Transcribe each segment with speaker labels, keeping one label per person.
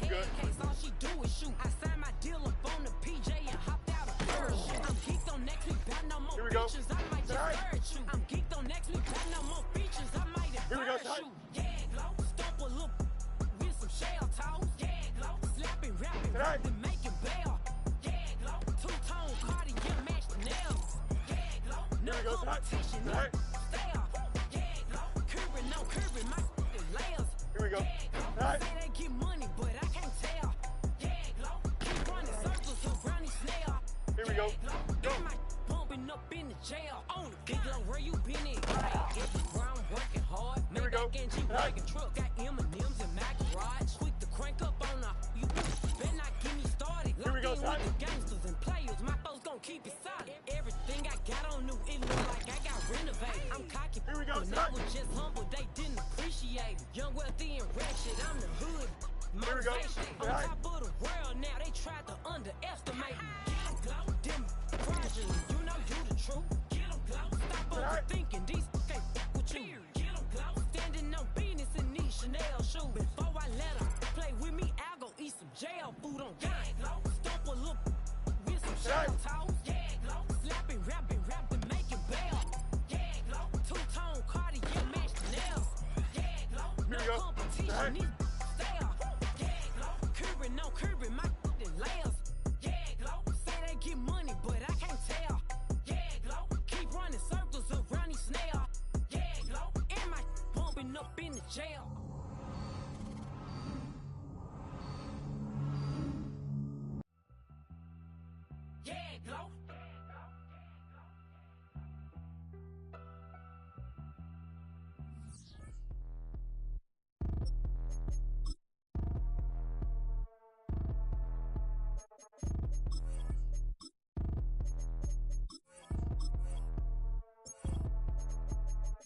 Speaker 1: head case, all she do is shoot. I signed my deal up on the PJ and hopped out of parachute. I'm geeked on next week, got no more features. I might just hurt you. I'm geeked on next week, got no more features. I might embarrass you. Yeah, glow, stomp a little with some shell toes. Yeah, glow, slapping, rapping, rapping, making bail. Yeah, glow, two-tone cardigan, match the nails. Yeah, glow, no competition, no stale. Yeah, glow, curving, no curving, my layers.
Speaker 2: Here we go.
Speaker 1: Yeah, say they get money, but I can't tell. Yeah, glow, keep running circles around these snail.
Speaker 2: Here we go. Go.
Speaker 1: Bumping up in the jail. On the big low, where you been in? Where I'm working hard.
Speaker 2: Here we go.
Speaker 1: Working truck. Got M&M's in my garage. Quick to crank up on her. You better not get me started.
Speaker 2: Here we go, son.
Speaker 1: With the gangsters and players. My folks gon' keep it solid. Everything I got on new, it look like I got renovated. I'm cocky.
Speaker 2: Here we go,
Speaker 1: when I was just humble, they didn't appreciate it. Young, wealthy, and ratchet. I'm the hood.
Speaker 2: Here we go.
Speaker 1: On top of the world now, they tried to underestimate me. Get 'em glow, them fraudulent. You know you the truth. Get 'em glow. Stop overthinking these can't fuck with you. Get 'em glow. Standing on business in these Chanel shoes. Before I let her play with me, I'll go eat some jail food on gang. Glow. Stomp a little with some shell toes. Yeah, glow. Slapping, rapping, making bail. Yeah, glow. Two-tone cardigan, match the nails. Yeah, glow. No competition, these stale. Yeah, glow. Curving, no curving, my layers. Yeah, glow. Say they get money, but I can't tell. Yeah, glow. Keep running circles around these snail. Yeah, glow. And my bumping up in the jail. Yeah, glow.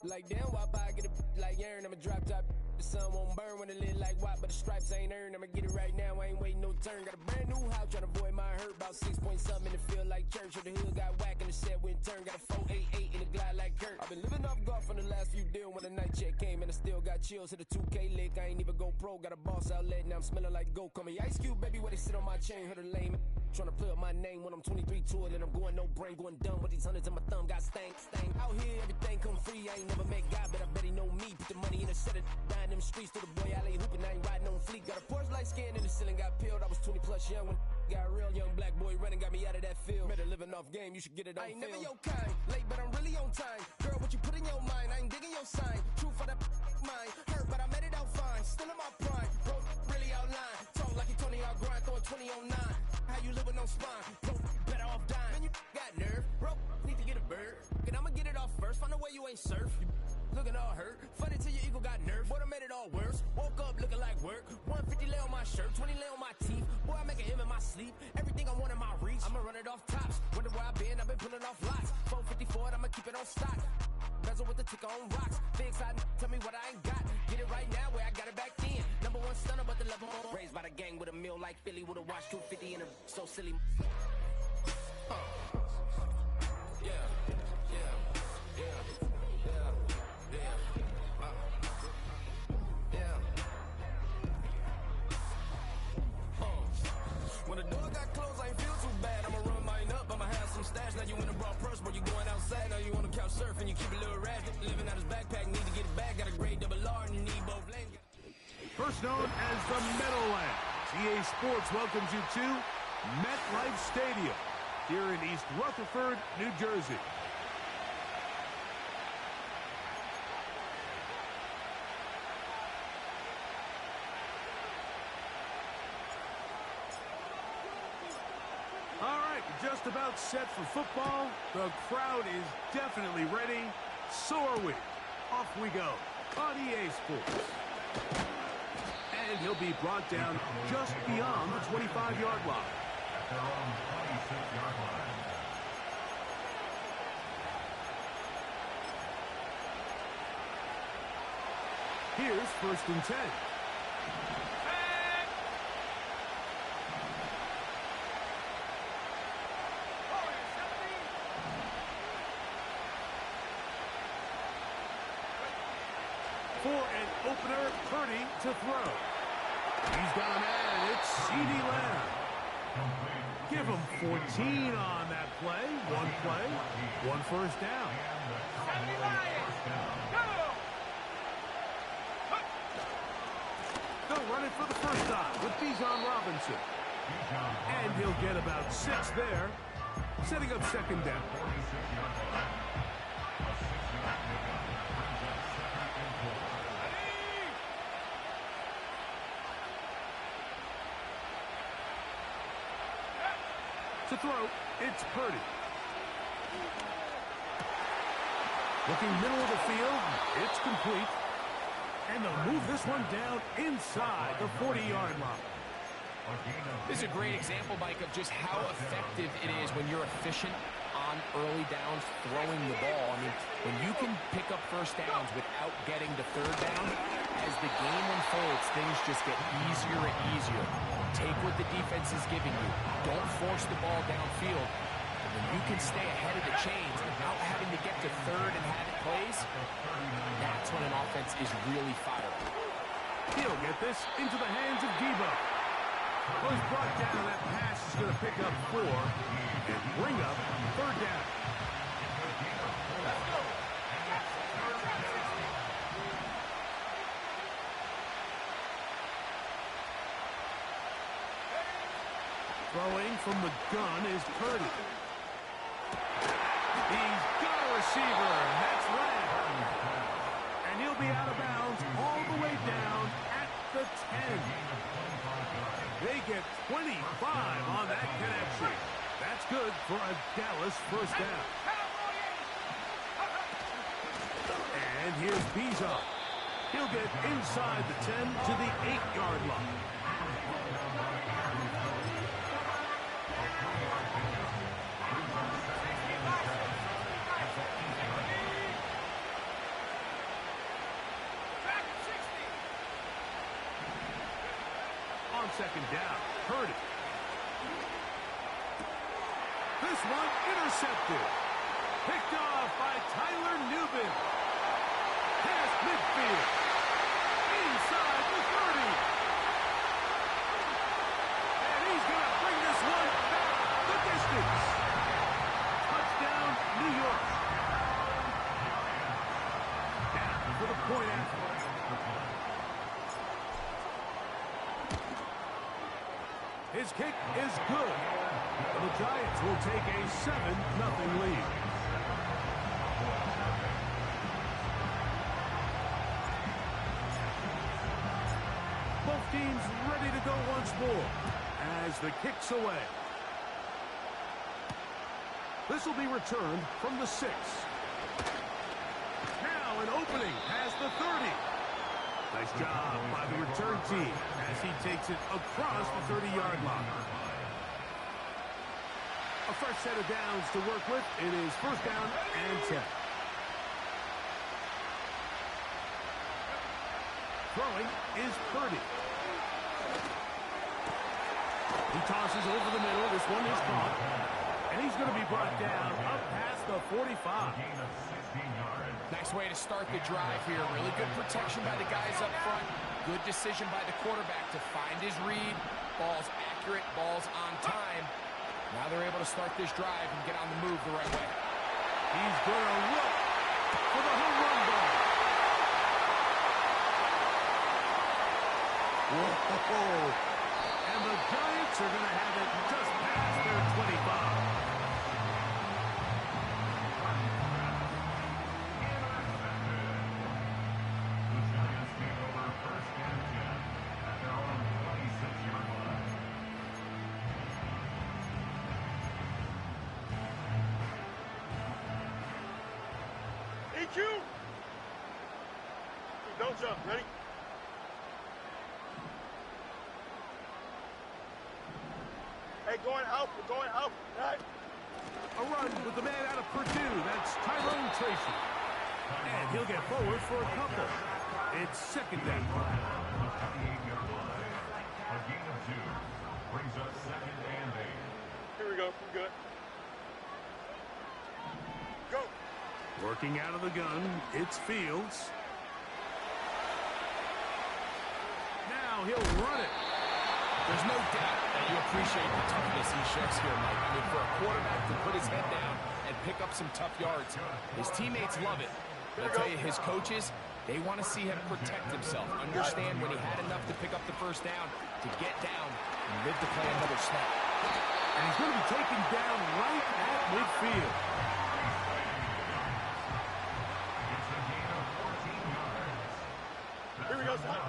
Speaker 3: Like damn, why I get a like Aaron, I'ma drop top. The sun won't burn when it lit like white, but the stripes ain't earned. I'ma get it right now, I ain't waiting no turn. Got a brand new house, tryna avoid my hurt. About 6 point something, it feel like church. Or the hood got whack and the set went turn. Got a 488 in the glide like Kurt. I've been living off golf from the last few deals. When the night check came and I still got chills. Hit a 2K lick, I ain't even go pro. Got a boss outlet, now I'm smelling like gold. Call me Ice Cube, baby, where they sit on my chain. Heard a lame. Tryna play up my name when I'm 23 to it. And I'm going no brain, going dumb with these hundreds in my thumb. Got stank. Out here, everything come free. I ain't never met God, but I bet he know me. Put the money in a set of dying them streets to the boy. I lay hooping, I ain't riding on fleek. Got a Porsche light skin in the ceiling, got peeled. I was 20 plus young when got a real young black boy running, got me out of that field. Better living off game, you should get it on film. I ain't never your kind, late but I'm really on time. Girl, what you put in your mind, I ain't digging your sign. True for that mine, hurt but I made it out fine. Still in my prime, bro, really outline. Talk like you Tony, I'll grind, throwing 20 on 9. How you live with no spine, bro, better off dying. Man, you got nerve, bro, need to get a bird. And I'ma get it off first, find a way you ain't surf. You looking all hurt, funny till your ego got nerve. Boy, I made it all worse, woke up looking like work. 150 lay on my shirt, 20 lay on my teeth. Boy, I make an M in my sleep, everything I want in my reach. I'ma run it off tops, wonder where I've been pulling off lots. 454, I'ma keep it on stock. Bezel with the ticker on rocks. Big side, tell me what I ain't got. Get it right now where I got it back then. Number one stunner, but the level on. Raised by the gang with a meal like Philly with a watch 250 in a so silly. Yeah, yeah, yeah, yeah, yeah, yeah. When the door got closed, I ain't feel too bad. I'ma run mine up, I'ma have some stash. Now you in a broad purse, but you going outside. Now you on the couch surfing, you keep a little ratchet. Living out his backpack, need to get it back. Got a grade double R and you need both lanes.
Speaker 4: First known as the Meadowlands, EA Sports welcomes you to MetLife Stadium here in East Rutherford, New Jersey. All right, just about set for football. The crowd is definitely ready. So are we. Off we go on EA Sports. And he'll be brought down just beyond the 25-yard line.
Speaker 5: At their own 26-yard line.
Speaker 4: Here's 1st and 10. For an opener, Purdy to throw. He's got a man. TD Lamb. Give him 14 on that play. One first down. They'll run it for the first time with Bijan Robinson. And he'll get about 6 there, setting up second down. To throw, it's Purdy. Looking middle of the field, it's complete. And they'll move this one down inside the 40-yard line.
Speaker 6: This is a great example, Mike, of just how effective it is when you're efficient on early downs throwing the ball. I mean, when you can pick up first downs without getting the third down, as the game unfolds, things just get easier and easier. Take what the defense is giving you. Don't force the ball downfield. And when you can stay ahead of the chains without having to get to third and have it plays, that's when an offense is really firing.
Speaker 4: He'll get this into the hands of Debo. Well, he's brought down. That pass is going to pick up 4 and bring up third down. Throwing from the gun is Purdy. He's got a receiver, and that's Lamb. And he'll be out of bounds all the way down at the 10. They get 25 on that connection. That's good for a Dallas first down. And here's Bijan. He'll get inside the 10 to the 8-yard line. Second down, Purdy. This one intercepted. Picked off by Tyler Newman. Past midfield. Inside the 30. And he's going to bring this one back the distance. Touchdown, New York. Down for the point after. His kick is good. The Giants will take a 7-0 lead. Both teams ready to go once more as the kick's away. This will be returned from the 6. Now an opening past the 30. Nice job by the return team as he takes it across the 30-yard line. A fresh set of downs to work with. It is first down and 10. Throwing is Purdy. He tosses over the middle. This one is caught. And he's going to be brought down up past the 45.
Speaker 6: Nice way to start the drive here. Really good protection by the guys up front. Good decision by the quarterback to find his read. Ball's accurate, ball's on time. Now they're able to start this drive and get on the move the right way.
Speaker 4: He's going to look for the home run ball. Whoa. And the Giants are going to have it just past their 25.
Speaker 2: EQ! Don't jump. Ready? Hey, going out. We're going out. Right?
Speaker 4: A run with the man out of Purdue. That's Tyrone Tracy. And he'll get forward for a couple. It's second down.
Speaker 5: A gain of 2 brings up second and 8.
Speaker 2: Here we go. We're good. Go.
Speaker 4: Working out of the gun, it's Fields. Now he'll run it. The
Speaker 6: There's no doubt that you appreciate the toughness he shows here, Mike. I mean, for a quarterback to put his head down and pick up some tough yards, his teammates love it. But I'll tell you, his coaches, they want to see him protect himself, understand when he had enough to pick up the first down, to get down and live to play another snap.
Speaker 4: And he's going to be taken down right at midfield.
Speaker 2: Here we go, son.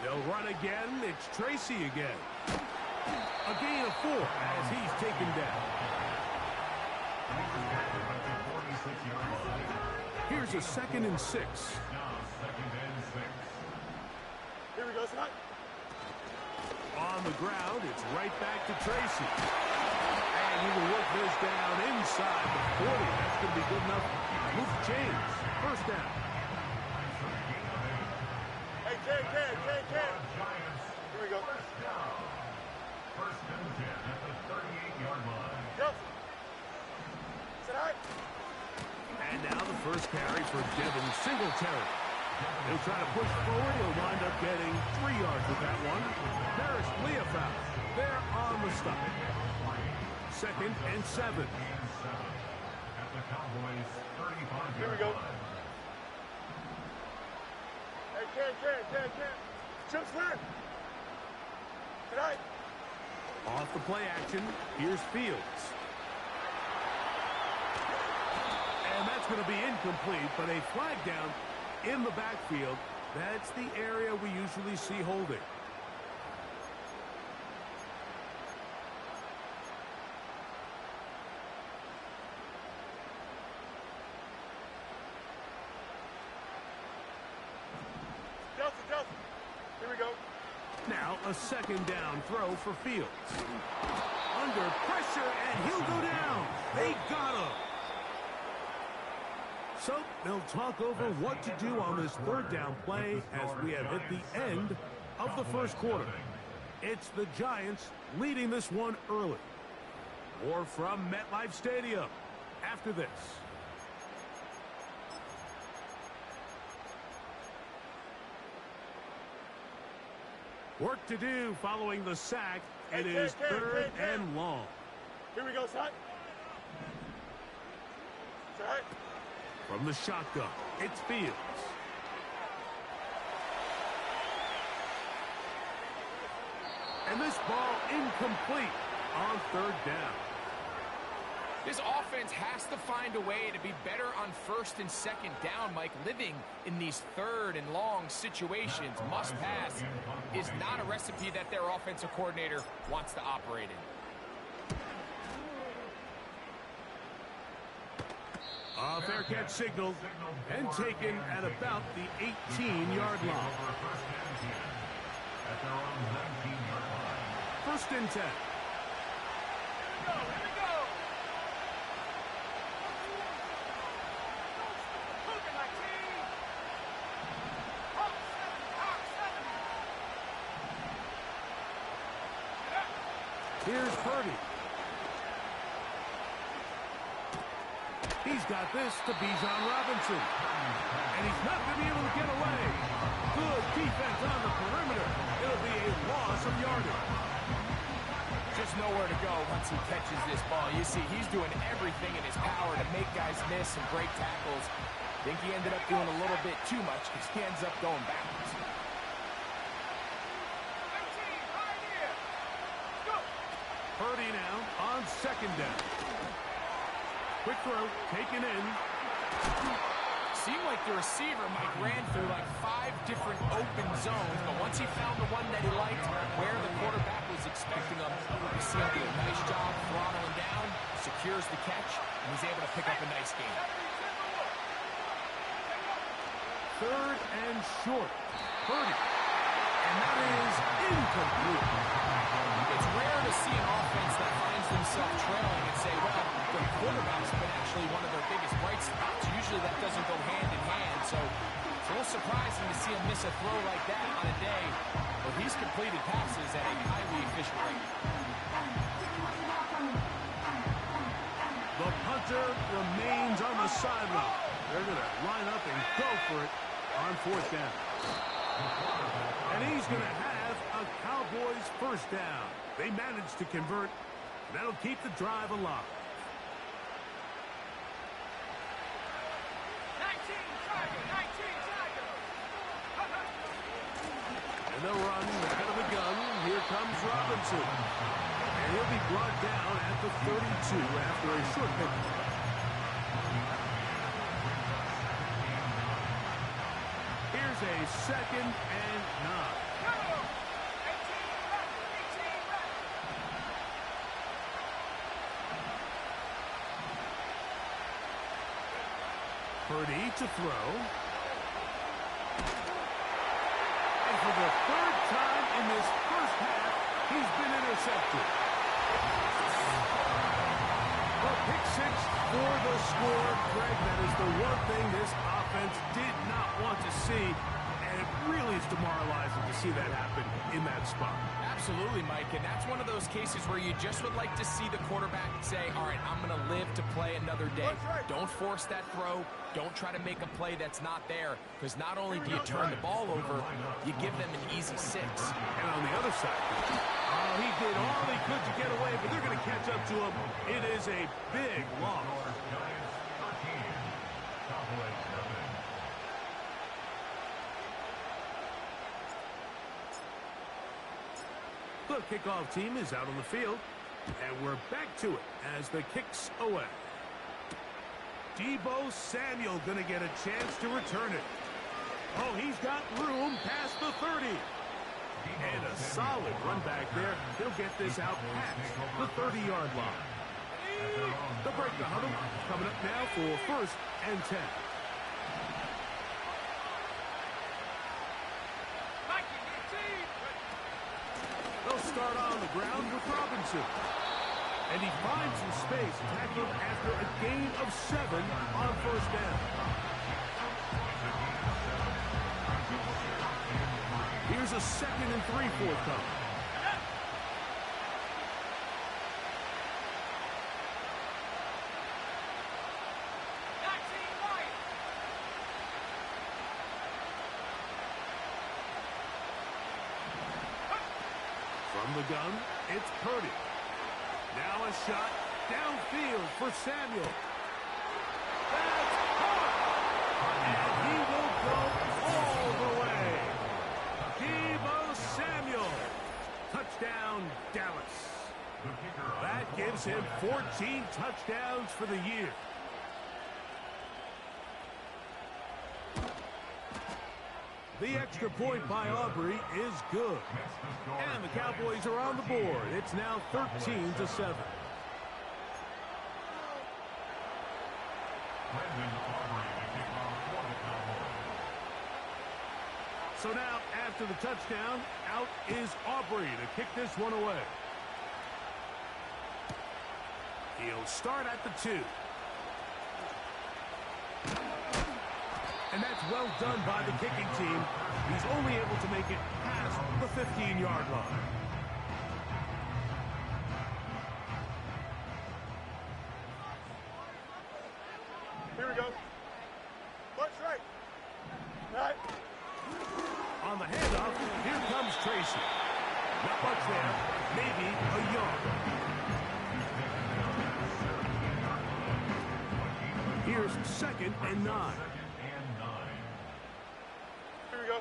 Speaker 4: They'll run again. It's Tracy again. A gain of 4 as he's taken down. Here's a 2nd and 6.
Speaker 2: Here we go, son.
Speaker 4: On the ground, it's right back to Tracy. And he will work this down inside the 40. That's going to be good enough. Move the chains. First down.
Speaker 2: Hey, Ken. Here we go.
Speaker 5: First and 10 at the 38-yard line.
Speaker 2: Yep. Sit high.
Speaker 4: And now the first carry for Devin Singletary. He'll try to push forward. He'll wind up getting 3 yards with that one. Paris Leofau there on the stop. 2nd and 7.
Speaker 5: At the Cowboys' 35-yard
Speaker 2: Here we go.
Speaker 5: line.
Speaker 2: Hey, Ken. Chip split. Sit high.
Speaker 4: Off the play action, here's Fields. And that's going to be incomplete, but a flag down in the backfield. That's the area we usually see holding.
Speaker 2: Delta. Here we go.
Speaker 4: Now a 2nd down throw for Fields. Under pressure, and he'll go down. They got him. So they'll talk over what to do on this 3rd down play as we have hit the end of the first quarter. It's the Giants leading this one early. More from MetLife Stadium after this. Work to do following the sack. It is 3rd and long.
Speaker 2: Here we go, son. Sit high.
Speaker 4: From the shotgun, it's Fields. And this ball incomplete on 3rd down.
Speaker 6: This offense has to find a way to be better on 1st and 2nd down, Mike. Living in these 3rd and long situations, must pass, is not a recipe that their offensive coordinator wants to operate in.
Speaker 4: A fair catch signaled and taken at about the 18-yard line.
Speaker 5: At their own 19-yard line.
Speaker 4: 1st and 10.
Speaker 2: Here we go.
Speaker 4: Here's Purdy. He's got this to Bijan Robinson. And he's not going to be able to get away. Good defense on the perimeter. It'll be a loss of yardage.
Speaker 6: Just nowhere to go once he catches this ball. You see, he's doing everything in his power to make guys miss and break tackles. I think he ended up doing a little bit too much because he ends up going backwards.
Speaker 4: Purdy now on 2nd down. Quick throw, taken in.
Speaker 6: Seemed like the receiver, Mike, ran through like 5 different open zones, but once he found the one that he liked, where the quarterback was expecting him, you see him do a nice job throttling down, secures the catch, and he's able to pick up a nice gain.
Speaker 4: 3rd and short. Purdy. And that is incomplete.
Speaker 6: It's rare to see an offense that finds themselves trailing and say, well, the quarterback's been actually one of their biggest bright spots. Usually that doesn't go hand in hand, so it's a little surprising to see him miss a throw like that on a day where he's completed passes at a highly efficient rate.
Speaker 4: The punter remains on the sideline. They're going to line up and go for it on 4th down. And he's going to have a Cowboys first down. They managed to convert. That'll keep the drive alive.
Speaker 1: 19 Tiger.
Speaker 4: And they'll run out of the gun. Here comes Robinson. And he'll be brought down at the 32 after a short pickup. Here's a 2nd and 9. Purdy to throw. And for the 3rd time in this first half, he's been intercepted. A pick 6 for the score. Greg, that is the one thing this offense did not want to see. And it really is demoralizing to see that happen in that spot.
Speaker 6: Absolutely, Mike, and that's one of those cases where you just would like to see the quarterback say, all right, I'm going to live to play another day. Don't force that throw. Don't try to make a play that's not there, because not only do you turn the ball over, you give them an easy 6.
Speaker 4: And on the other side, he did all he could to get away, but they're going to catch up to him. It is a big loss. The kickoff team is out on the field, and we're back to it as the kick's away. Deebo Samuel going to get a chance to return it. Oh, he's got room past the 30. And a solid run back there. He'll get this out past the 30-yard line. The break the huddle coming up now for 1st and 10. They'll start on the ground with Robinson. And he finds some space, tackled after a gain of 7 on 1st down. Here's a 2nd and 3 forthcoming. From the gun, it's Purdy. Now a shot downfield for Samuel. That's caught! And he will go all the way. Deebo Samuel. Touchdown, Dallas. That gives him 14 touchdowns for the year. The extra point by Aubrey is good. And the Cowboys are on the board. It's now 13-7. So now, after the touchdown, out is Aubrey to kick this one away. He'll start at the 2. And that's well done by the kicking team. He's only able to make it past the 15-yard line.
Speaker 2: Here we go. Punch right. Right.
Speaker 4: On the handoff, here comes Tracy. Not much there. Maybe a yard. Here's 2nd and 9.
Speaker 2: Here we go.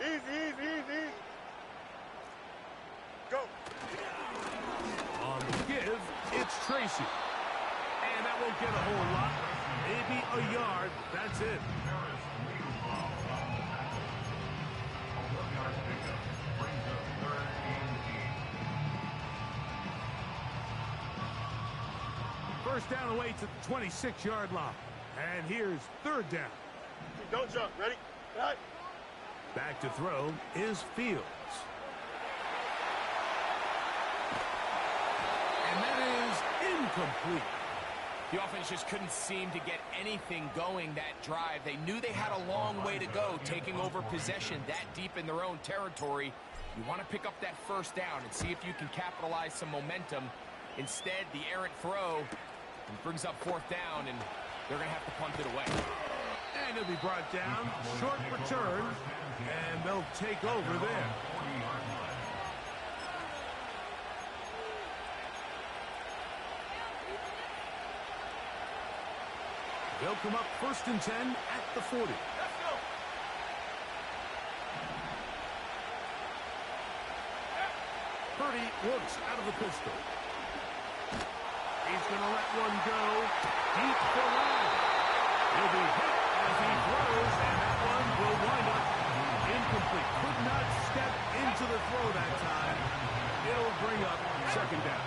Speaker 2: Easy. Go.
Speaker 4: On the give, it's Tracy. And that won't get a whole lot. Maybe a yard. That's it. First down away to the 26-yard line. And here's 3rd down.
Speaker 2: Don't jump. Ready? Right.
Speaker 4: Back to throw is Fields. And that is incomplete.
Speaker 6: The offense just couldn't seem to get anything going that drive. They knew they had a long way to go, taking over possession that deep in their own territory. You want to pick up that 1st down and see if you can capitalize some momentum. Instead, the errant throw brings up 4th down, and they're going to have to punt it away.
Speaker 4: And he'll be brought down. Short return. And they'll take over there. They'll come up 1st and 10 at the 40.
Speaker 2: Let's go.
Speaker 4: Purdy works out of the pistol. He's going to let one go deep for line. He'll be hit as he throws, and that one will wind up incomplete. Could not step into the throw that time. It'll bring up 2nd down.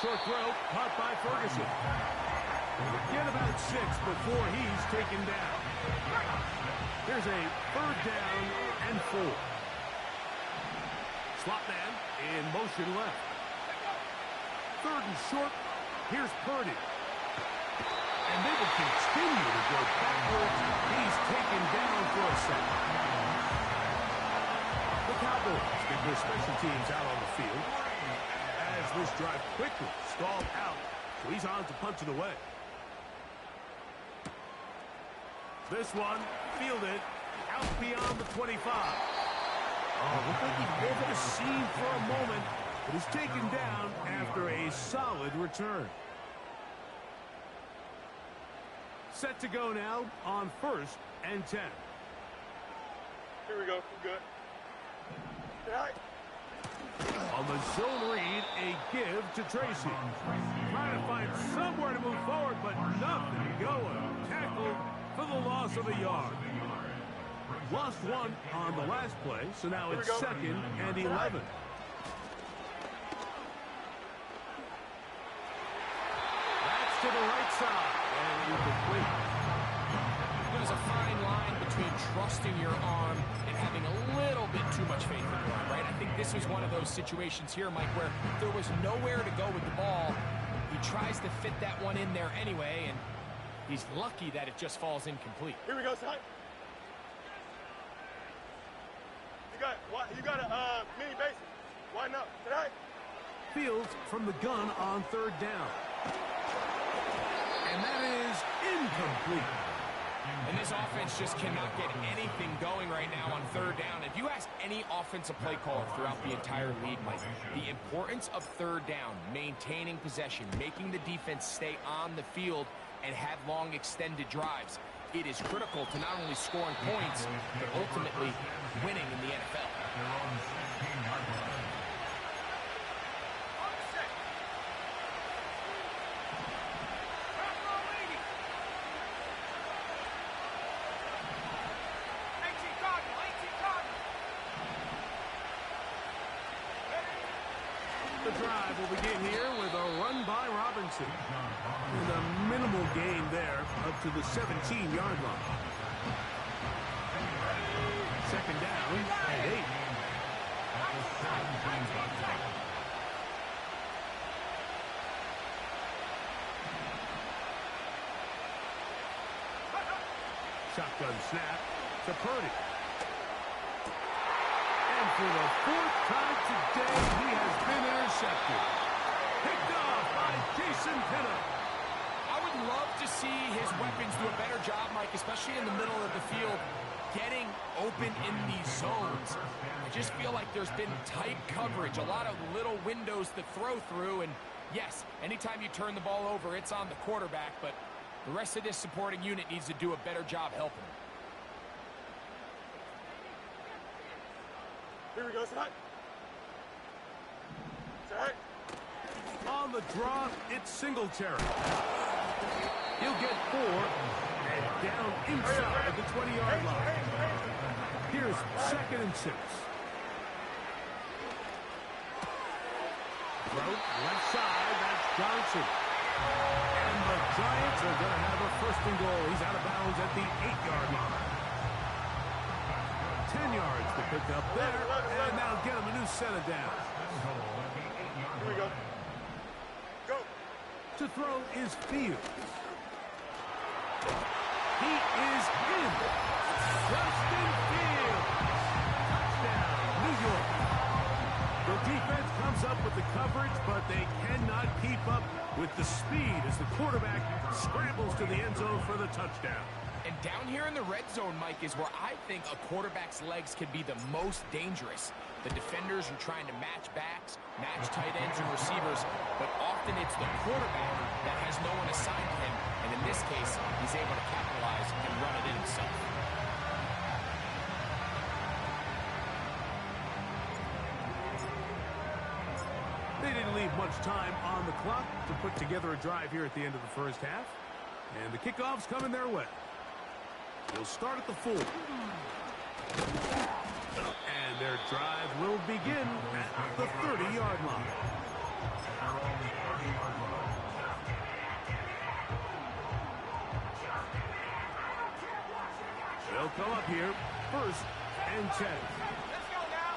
Speaker 4: Short throw, caught by Ferguson. Get about 6 before he's taken down. Here's a 3rd down and 4. Slot man in motion left. 3rd and short. Here's Purdy. And they will continue to go backwards. He's taken down for a sack. The Cowboys get their special teams out on the field. As this drive quickly stalled out, so he's on to punch it away. This one fielded out beyond the 25. Oh, looked like he over the seam for a moment, but is taken down after a solid return. Set to go now on 1st and 10.
Speaker 2: Here we go. We're good. All right.
Speaker 4: On the zone read, a give to Tracy. Trying to find somewhere to move forward, but nothing going. Tackled for the loss of a yard. Lost one on the last play, so now it's 2nd and 11. That's to the right side, and incomplete.
Speaker 6: There's a fine line between trusting your arm and having a little bit too much faith in your arm, right? I think this was one of those situations here, Mike, where there was nowhere to go with the ball. He tries to fit that one in there anyway, and he's lucky that it just falls incomplete.
Speaker 2: Here we go, son. You got a mini basic. Why not? Tonight.
Speaker 4: Fields from the gun on 3rd down. And that is incomplete.
Speaker 6: And this offense just cannot get anything going right now on 3rd down. If you ask any offensive play caller throughout the entire league, Mike, the importance of 3rd down, maintaining possession, making the defense stay on the field, and have long extended drives. It is critical to not only scoring points, but ultimately winning in the NFL.
Speaker 4: The drive will begin here with a run by Robinson. And a minimal gain there up to the 17-yard line. 2nd down and 8. Shotgun snap to Purdy. And for the 4th time today, he has been intercepted. Picked off by Jason Pinnock.
Speaker 6: I would love to see his weapons do a better job, Mike, especially in the middle of the field, getting open in these zones. I just feel like there's been tight coverage, a lot of little windows to throw through, and yes, anytime you turn the ball over, it's on the quarterback, but the rest of this supporting unit needs to do a better job helping him.
Speaker 2: Here we go, son. Son.
Speaker 4: On the draw, it's Singletary. He'll get 4 and down inside the 20-yard line. Here's 2nd and 6. Throw left side, that's Johnson. And the Giants are going to have a 1st and goal. He's out of bounds at the 8-yard line. 10 yards to pick up there, and now get him a new set of downs.
Speaker 2: Here we go. Go.
Speaker 4: To throw is Fields. He is in. Justin Fields. Touchdown, New York. The defense comes up with the coverage, but they cannot keep up with the speed as the quarterback scrambles to the end zone for the touchdown.
Speaker 6: And down here in the red zone, Mike, is where I think a quarterback's legs can be the most dangerous. The defenders are trying to match backs, match tight ends and receivers, but often it's the quarterback that has no one assigned to him, and in this case, he's able to capitalize and run it in himself.
Speaker 4: They didn't leave much time on the clock to put together a drive here at the end of the first half, and the kickoff's coming their way. They'll start at the 4. And their drive will begin at the 30-yard line. They'll come up here, 1st and 10.
Speaker 2: Let's go now.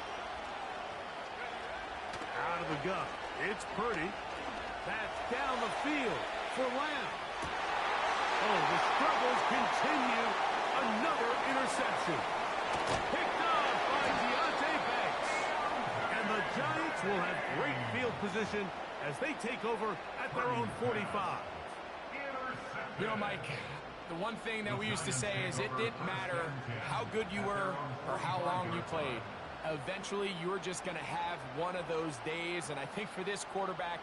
Speaker 4: Out of the gun. It's Purdy. That's down the field for Lamb. Oh, the struggles continue. Another interception. Picked off by Deontay Banks. And the Giants will have great field position as they take over at their own 45.
Speaker 6: You know, Mike, the one thing that we used to say is it didn't matter how good you were or how long you played. Eventually, you're just going to have one of those days, and I think for this quarterback,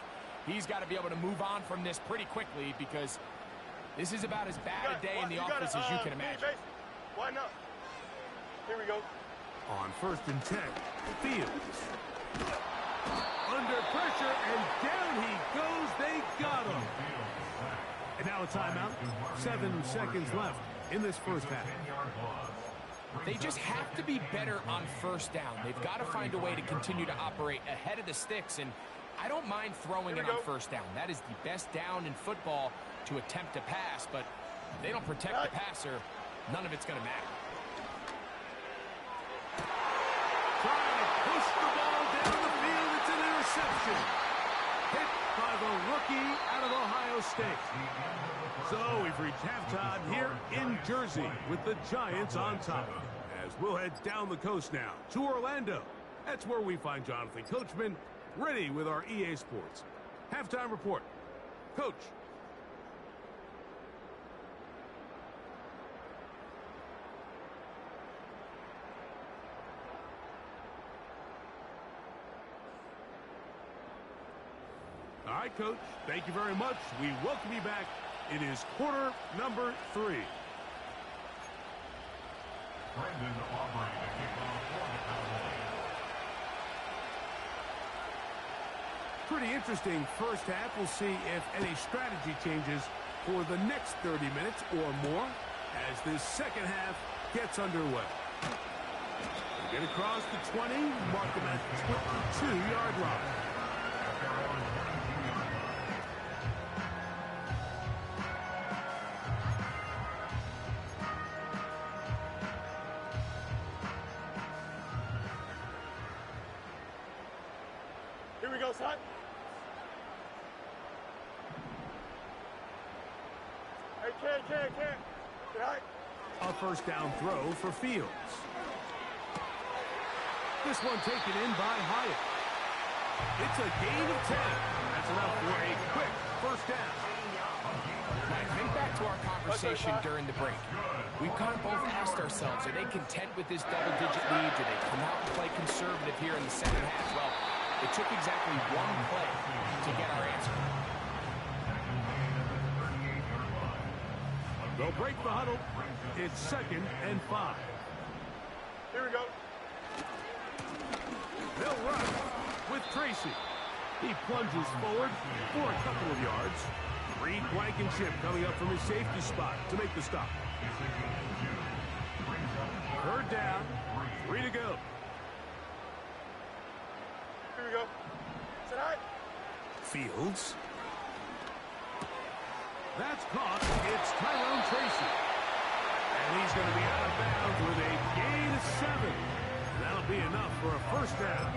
Speaker 6: he's got to be able to move on from this pretty quickly because this is about as bad a day in the office as you can imagine.
Speaker 2: Why not? Here we go.
Speaker 4: On 1st and 10, Fields. Under pressure, and down he goes. They got him. And now a timeout. 7 seconds left in this first half.
Speaker 6: They just have to be better on 1st down. They've got to find a way to continue to operate ahead of the sticks, and I don't mind throwing it on 1st down. That is the best down in football to attempt to pass, but if they don't protect the passer, none of it's going to matter.
Speaker 4: Trying to push the ball down the field. It's an interception. Hit by the rookie out of Ohio State. So we've reached halftime here in Jersey with the Giants on top. As we'll head down the coast now to Orlando. That's where we find Jonathan Coachman ready with our EA Sports halftime report. Coach. All right, Coach. Thank you very much. We welcome you back. It is quarter number 3.
Speaker 5: Brendan Aubrey to kick off for the Cowboys.
Speaker 4: Pretty interesting first half. We'll see if any strategy changes for the next 30 minutes or more as this second half gets underway. They get across the 20, mark them at the 22-yard line.
Speaker 2: Here we go, son. Hey, Ken. All right.
Speaker 4: A first down throw for Fields. This one taken in by Hyatt. It's a gain of 10. That's enough for a quick first down.
Speaker 6: Mike, think back to our conversation during the break. We've kind of both asked ourselves, are they content with this double-digit lead? Do they come out and play conservative here in the second half? Well, it took exactly one play to get our answer.
Speaker 4: They'll break the huddle. It's 2nd and 5.
Speaker 2: Here we go.
Speaker 4: They'll run with Tracy. He plunges forward for a couple of yards. Reed Blankenship coming up from his safety spot to make the stop. 3rd down, 3 to go.
Speaker 2: Here we go. Sit high.
Speaker 4: Fields. That's caught. It's Tyrone Tracy. And he's going to be out of bounds with a gain of 7. And that'll be enough for a first down.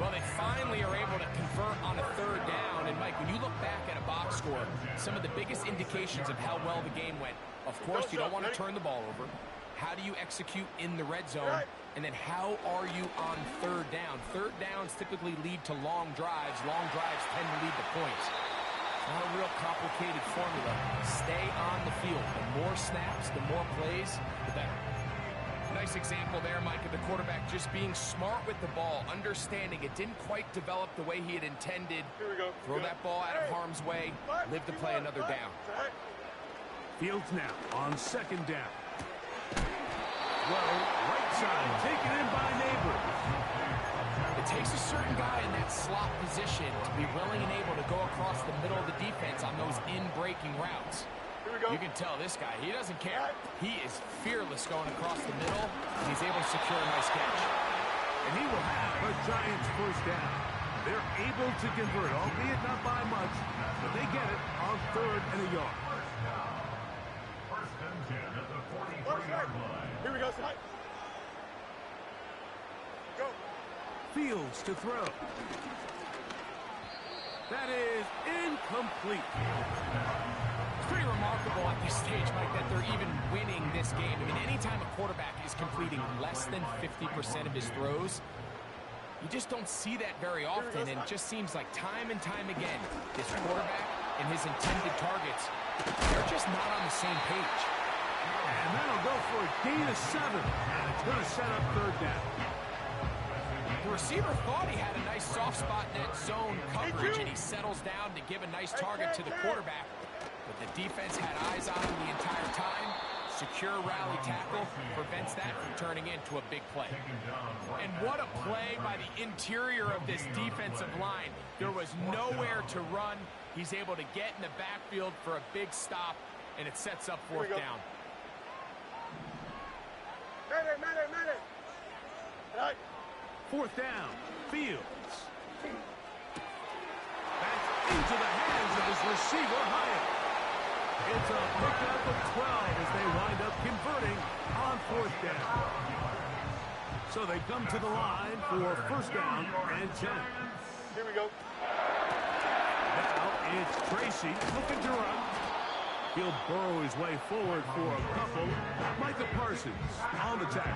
Speaker 6: Well, they finally finally are able to convert on a third down. And, Mike, when you look back at a box score, some of the biggest indications of how well the game went, of course, you don't want to turn the ball over. How do you execute in the red zone? And then how are you on third down? Third downs typically lead to long drives. Long drives tend to lead to points. It's not a real complicated formula. Stay on the field. The more snaps, the more plays, the better. Nice example there, Mike, of the quarterback just being smart with the ball, understanding it didn't quite develop the way he had intended.
Speaker 2: Here we go.
Speaker 6: Throw that ball out of harm's way, live to play another down.
Speaker 4: Fields now on second down. Well, right side, taken in by Neighbor.
Speaker 6: It takes a certain guy in that slot position to be willing and able to go across the middle of the defense on those in-breaking routes. You can tell this guy, he doesn't care. He is fearless going across the middle, and he's able to secure a nice catch.
Speaker 4: And he will have a Giants first down. They're able to convert, albeit not by much, but they get it on third and a yard.
Speaker 5: First and 10 at the 44-yard line.
Speaker 2: Here we go, side. Go.
Speaker 4: Fields to throw. That is incomplete.
Speaker 6: It's pretty remarkable at this stage, Mike, that they're even winning this game. I mean, anytime a quarterback is completing less than 50% of his throws, you just don't see that very often, and it just seems like time and time again, this quarterback and his intended targets, they're just not on the same page.
Speaker 4: And that'll go for a gain of 7, and it's going to set up third down.
Speaker 6: The receiver thought he had a nice soft spot in that zone coverage, and he settles down to give a nice target to the quarterback. But the defense had eyes on him the entire time. Secure rally tackle prevents that from turning into a big play. And what a play by the interior of this defensive line. There was nowhere to run. He's able to get in the backfield for a big stop, and it sets up fourth down.
Speaker 2: Madden. Right.
Speaker 4: Fourth down, Fields. That's into the hands of his receiver, Hyatt. It's a pickup of 12 as they wind up converting on fourth down. So they come to the line for first down and 10.
Speaker 2: Here we go.
Speaker 4: Now it's Tracy looking to run. He'll burrow his way forward for a couple. Micah Parsons on the tackle.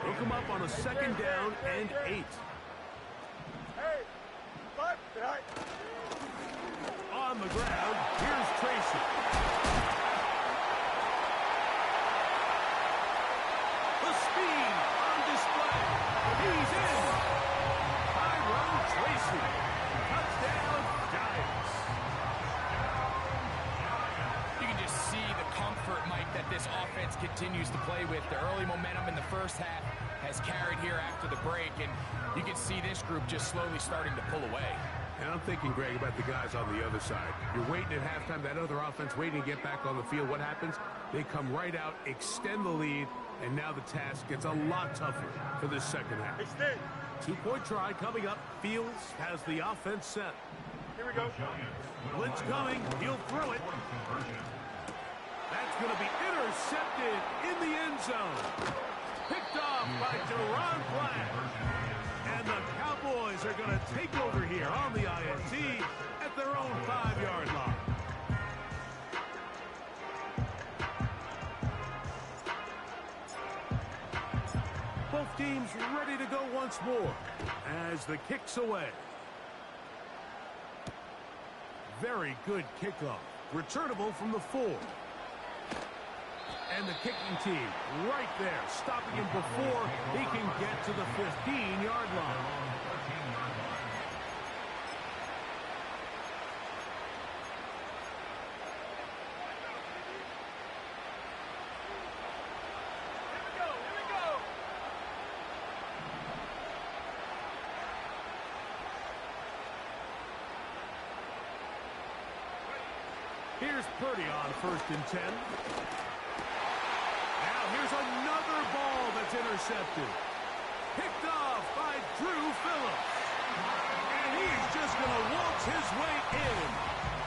Speaker 4: Hook him up on a second down and 8.
Speaker 2: Hey, five, right.
Speaker 4: On the ground, here's Tracy. The speed on display. He's in. Tyrone Tracy. Touchdown, Giants.
Speaker 6: You can just see the comfort, Mike, that this offense continues to play with. The early momentum in the first half has carried here after the break, and you can see this group just slowly starting to pull away.
Speaker 4: And I'm thinking, Greg, about the guys on the other side. You're waiting at halftime, that other offense waiting to get back on the field. What happens? They come right out, extend the lead, and now the task gets a lot tougher for this second half.
Speaker 2: Extend.
Speaker 4: 2-point try coming up. Fields has the offense set.
Speaker 2: Here we go.
Speaker 4: Blitz coming. He'll throw it. That's going to be intercepted in the end zone. Picked off by Deron Black. And the Cowboys are going to take over here on the INT at their own 5-yard line. Both teams ready to go once more as the kick's away. Very good kickoff. Returnable from the 4. And the kicking team right there, stopping him before he can get to the 15-yard line. Here's Purdy on first and 10. Now here's another ball that's intercepted. Picked off by Drew Phillips. And he's just going to waltz his way in.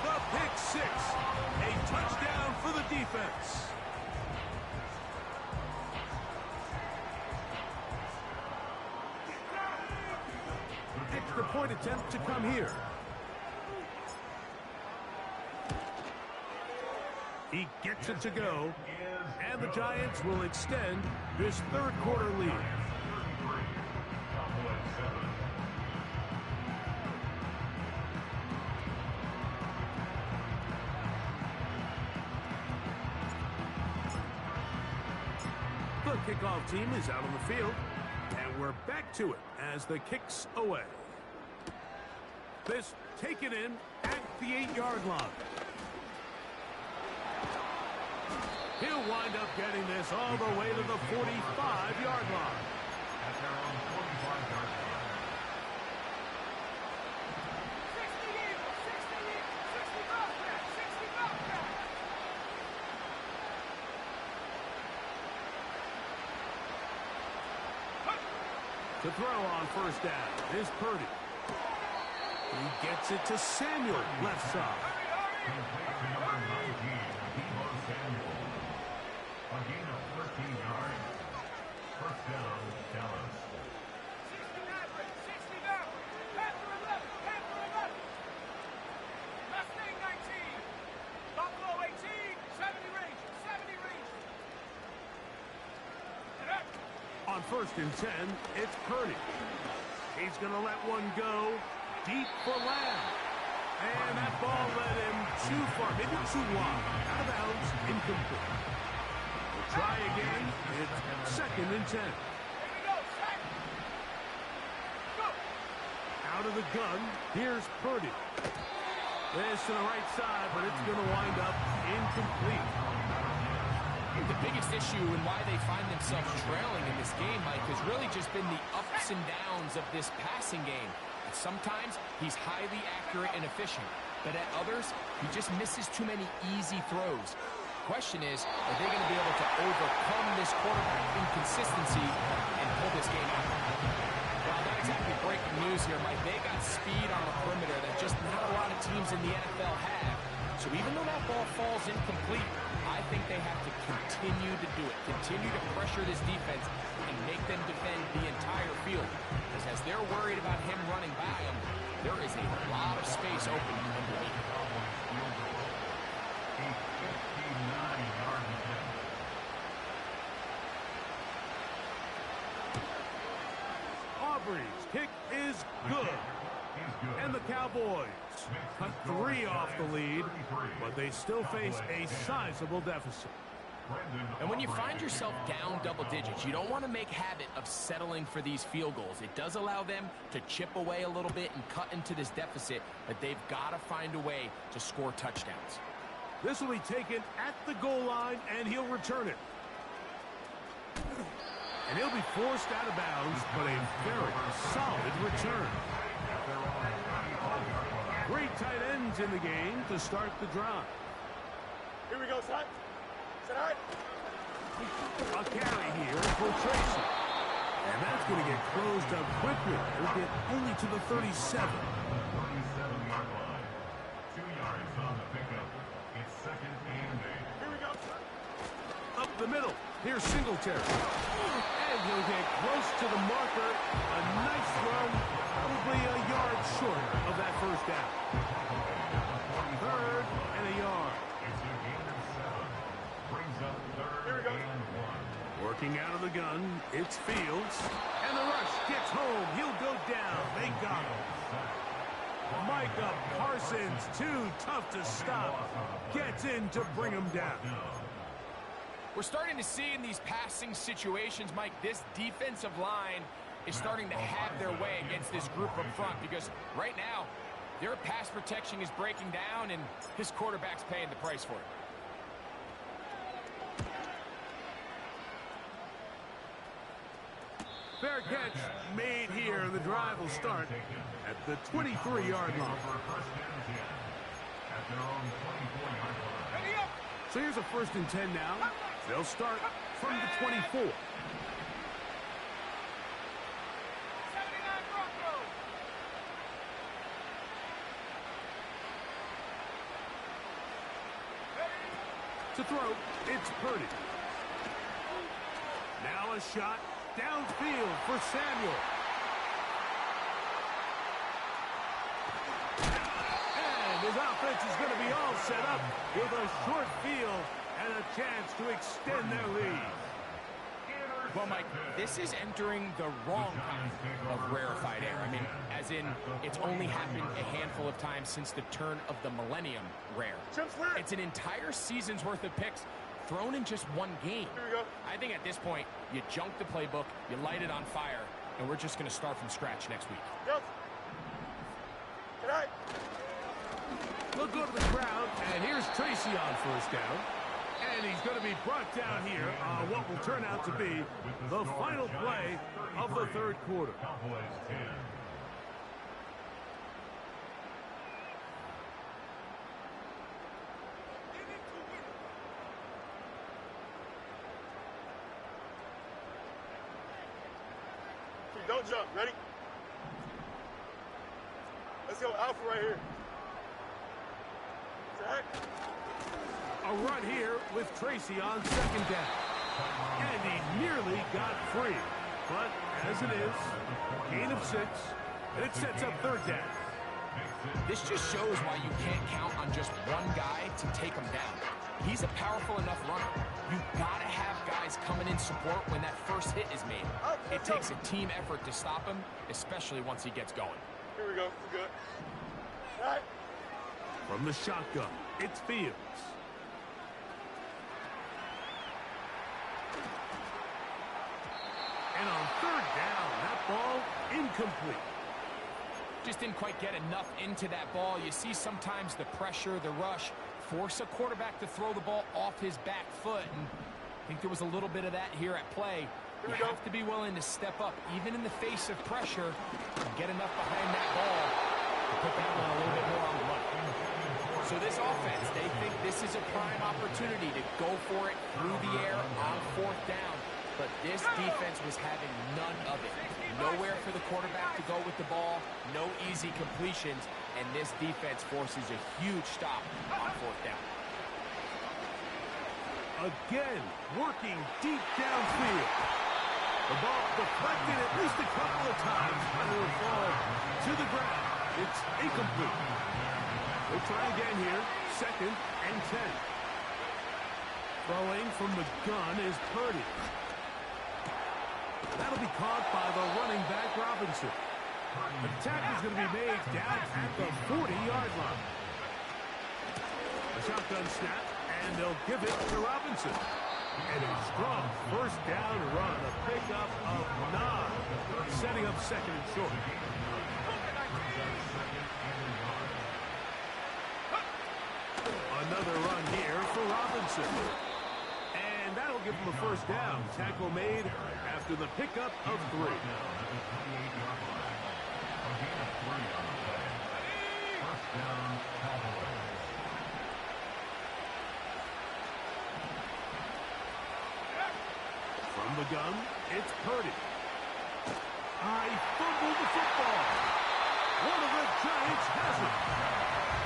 Speaker 4: The pick 6. A touchdown for the defense. extra point attempt to come here. He gets it to go, and the Giants will extend this third quarter lead. The kickoff team is out on the field, and we're back to it as the kick's away. This taken in at the 8-yard line. He'll wind up getting this all the way to the 45-yard line.
Speaker 5: At their own 45-yard line.
Speaker 4: 60 to throw on first down is Purdy. He gets it to Samuel, left side.
Speaker 5: Complete to number 19, Deebo Samuel. A gain of 13 yards. First down, Dallas.
Speaker 3: 60 now. Panther 11. Panther 11. Mustang 19. Buffalo 18. 70 range. 70 range.
Speaker 4: On first and 10, it's Purdy. He's going to let one go deep for Lamb. And that ball led him too far, maybe too wide. Out of bounds, incomplete. We'll try again. It's second and 10. Out of the gun, here's Purdy. This to the right side, but it's going to wind up incomplete.
Speaker 6: The biggest issue and why they find themselves trailing in this game, Mike, has really just been the ups and downs of this passing game. Sometimes he's highly accurate and efficient, but at others, he just misses too many easy throws. Question is, are they going to be able to overcome this quarterback inconsistency and pull this game out? Well, not exactly breaking news here, Mike. They got speed on the perimeter that just not a lot of teams in the NFL have. So even though that ball falls incomplete, I think they have to continue to do it, continue to pressure this defense and make them defend the entire field. Because as they're worried about him running by them, there is a lot of space open underneath.
Speaker 5: A 59-yard attempt.
Speaker 4: Aubrey's kick is good. And the Cowboys cut 3 off the lead, but they still face a sizable deficit.
Speaker 6: And when you find yourself down double digits, you don't want to make habit of settling for these field goals. It does allow them to chip away a little bit and cut into this deficit, but they've got to find a way to score touchdowns.
Speaker 4: This will be taken at the goal line, and he'll return it. And he'll be forced out of bounds, but a very solid return. Great tight ends in the game to start the drive.
Speaker 2: Here we go, son. Set high.
Speaker 4: A carry here for Tracy. And that's going to get closed up quickly. He'll get only to the 37.
Speaker 5: 37-yard line. 2 yards on the pickup. It's second and 8.
Speaker 2: Here we go, son.
Speaker 4: Up the middle. Here's Singletary. And he'll get close to the marker. A nice run. Probably a yard short of that first down. Third and a yard.
Speaker 5: It's a gain of 7. Brings up third and 1.
Speaker 4: Working out of the gun, it's Fields. And the rush gets home. He'll go down. They got him. Micah Parsons, too tough to stop. Gets in to bring him down.
Speaker 6: We're starting to see in these passing situations, Mike, this defensive line is starting to have their way against this group up front because right now, their pass protection is breaking down and this quarterback's paying the price for it.
Speaker 4: Fair catch made here. The drive will start at the 23-yard line. So here's a first and 10 now. They'll start from the 24. To throw, it's Purdy. Now a shot downfield for Samuel. offense is going to be all set up with a short field and a chance to extend their lead.
Speaker 6: Well, Mike, this is entering the wrong kind of rarefied air. I mean, as in, it's only happened a handful of times since the turn of the millennium rare. It's an entire season's worth of picks thrown in just one game.
Speaker 2: Here we go.
Speaker 6: I think at this point, you junk the playbook, you light it on fire, and we're just going to start from scratch next week.
Speaker 2: Yep. Good night.
Speaker 4: We'll go to the crowd, and here's Tracy on first down. And he's going to be brought down here on what will turn out to be the final play of the third quarter.
Speaker 5: Cowboys 10.
Speaker 2: Don't jump. Ready? Let's go alpha right here. Zach.
Speaker 4: A run here with Tracy on second down. And he nearly got free. But as it is, gain of 6, and it sets up third down.
Speaker 6: This just shows why you can't count on just one guy to take him down. He's a powerful enough runner. You've got to have guys coming in support when that first hit is made. It takes a team effort to stop him, especially once he gets going.
Speaker 2: Here we go. We're good. All right.
Speaker 4: From the shotgun, it's Fields. And on third down, that ball incomplete.
Speaker 6: Just didn't quite get enough into that ball. You see sometimes the pressure, the rush, force a quarterback to throw the ball off his back foot. And I think there was a little bit of that here at play. You have to be willing to step up, even in the face of pressure, and get enough behind that ball to put that one a little bit more on the money. So this offense, they think this is a prime opportunity to go for it through the air on fourth down. But this defense was having none of it. Nowhere for the quarterback to go with the ball, no easy completions, and this defense forces a huge stop on fourth down.
Speaker 4: Again, working deep downfield. The ball deflected at least a couple of times, and it will fall to the ground. It's incomplete. We'll try again here, 2nd and 10. Throwing from the gun is Purdy. That'll be caught by the running back, Robinson. The tackle is going to be made down at the 40-yard line. A shotgun snap, and they'll give it to Robinson. And a strong first down run, a pickup of 9, setting up 2nd and short. Another run here for Robinson. And that'll give him a first down. Tackle made after the pickup of 3. From the gun, it's Purdy. I fumbled the football. One of the Giants has it.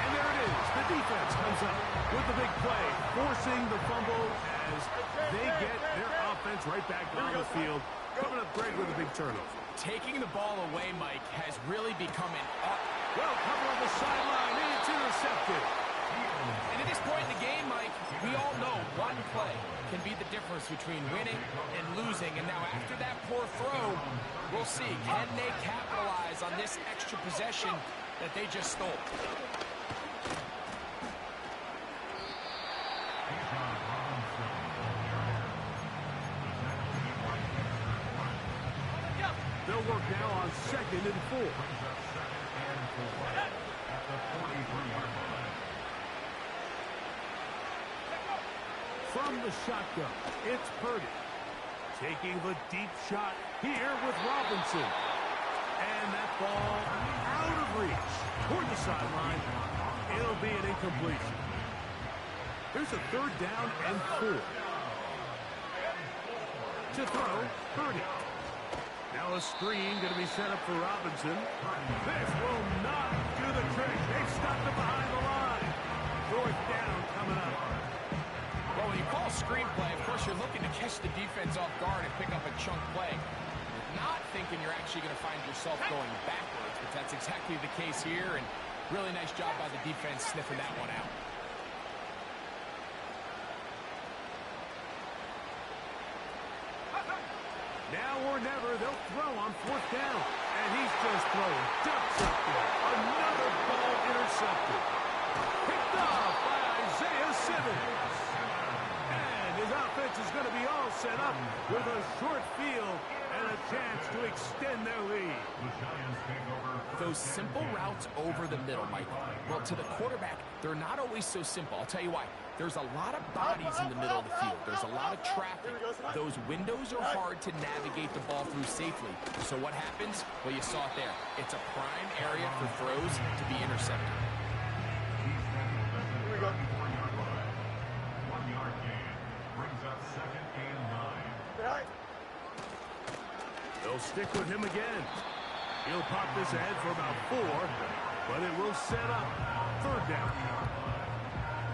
Speaker 4: And there it is. The defense comes up with the big play, forcing the fumble as they get their offense right back on the field. Coming up, Greg, with a big turnover.
Speaker 6: Taking the ball away, Mike, has really become an art.
Speaker 4: Well, cover on the sideline, and it's intercepted.
Speaker 6: And at this point in the game, Mike, we all know one play can be the difference between winning and losing. And now after that poor throw, we'll see. Can they capitalize on this extra possession that they just stole?
Speaker 4: They'll work now on 2nd and 4. From the shotgun, it's Purdy. Taking the deep shot here with Robinson. And that ball out of reach toward the sideline. It'll be an incompletion. Here's a 3rd down and 4. To throw, Purdy. Now a screen going to be set up for Robinson. This will not do the trick. They've stopped it behind the line. 4th down coming up.
Speaker 6: Well, when you call screenplay, of course, you're looking to catch the defense off guard and pick up a chunk play. You're not thinking you're actually going to find yourself going backwards, but that's exactly the case here. And Really nice job by the defense sniffing that one out.
Speaker 4: Now or never, they'll throw on 4th down. And he's just throwing ducks up there. Another ball intercepted. Picked off by Isaiah Simmons. And his offense is going to be all set up with a short field and a chance to extend their lead.
Speaker 6: Those simple routes over the middle, Mike. Well, to the quarterback, they're not always so simple. I'll tell you why. There's a lot of bodies in the middle of the field. There's a lot of traffic. Those windows are hard to navigate the ball through safely. So what happens? Well, you saw it there. It's a prime area for throws to be intercepted.
Speaker 5: Here we go. 1-yard gain brings up 2nd and 9.
Speaker 4: They'll stick with him again. He'll pop this ahead for about 4, but it will set up 3rd down.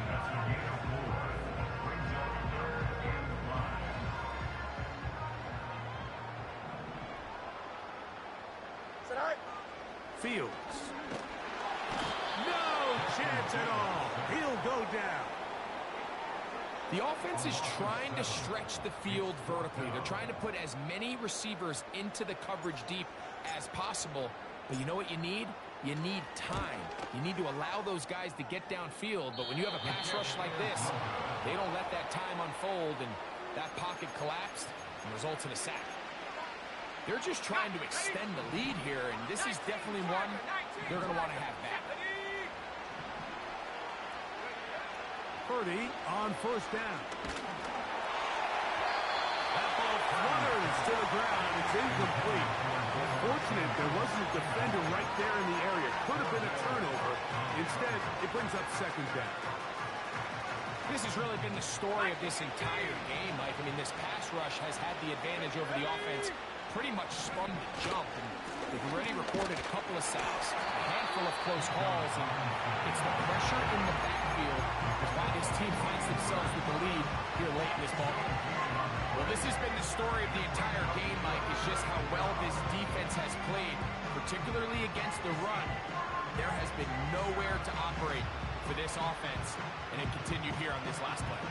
Speaker 5: That's a gain of 4. Brings up 3rd and 5.
Speaker 4: Fields. No chance at all. He'll go down.
Speaker 6: The offense is trying to stretch the field vertically. They're trying to put as many receivers into the coverage deep as possible. But you know what you need? You need time. You need to allow those guys to get downfield. But when you have a pass rush like this, they don't let that time unfold, and that pocket collapsed and results in a sack. They're just trying to extend the lead here, and this is definitely one they're going to want to have back.
Speaker 4: Purdy on 1st down. That ball flutters to the ground. It's incomplete. Fortunate there wasn't a defender right there in the area. Could have been a turnover. Instead, it brings up 2nd down.
Speaker 6: This has really been the story of this entire game, Mike. I mean, this pass rush has had the advantage over the offense pretty much from the jump. And they've already recorded a couple of sacks, a handful of close calls, and it's the pressure in the backfield is why this team finds themselves with the lead here late in this ballgame. Well, this has been the story of the entire game, Mike, is just how well this defense has played, particularly against the run. There has been nowhere to operate for this offense, and it continued here on this last play.